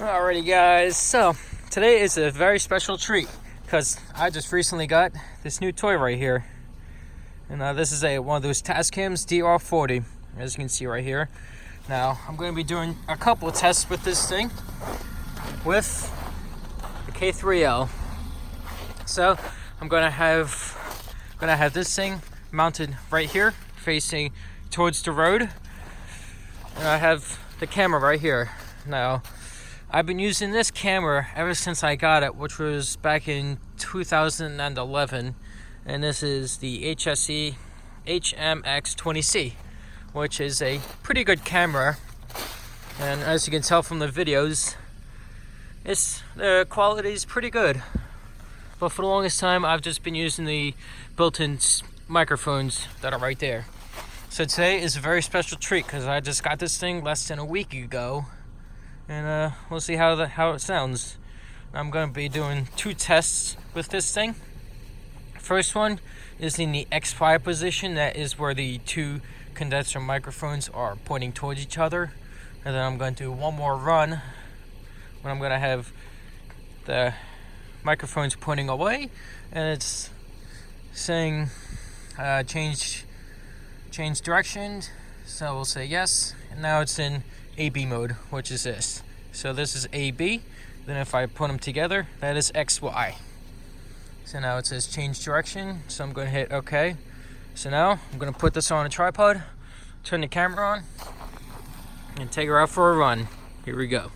Alrighty guys, so today is a very special treat because I just recently got this new toy right here. And this is one of those Tascams DR40, as you can see right here. Now I'm going to be doing a couple of tests with this thing with the K3L. So I'm going to have this thing mounted right here facing towards the road, and I have the camera right here. Now I've been using this camera ever since I got it, which was back in 2011, and this is the HSE HMX20C, which is a pretty good camera. And as you can tell from the videos, the quality is pretty good. But for the longest time, I've just been using the built-in microphones that are right there. So today is a very special treat because I just got this thing less than a week ago. And we'll see how it sounds. I'm going to be doing two tests with this thing. First one is in the X5 position. That is where the two condenser microphones are pointing towards each other. And then I'm going to do one more run when I'm going to have the microphones pointing away, and it's saying change direction. So we'll say yes, and now it's in AB mode, which is this. So this is AB, then if I put them together, that is XY. So now it says change direction, so I'm going to hit OK. So now I'm going to put this on a tripod, turn the camera on, and take her out for a run. Here we go.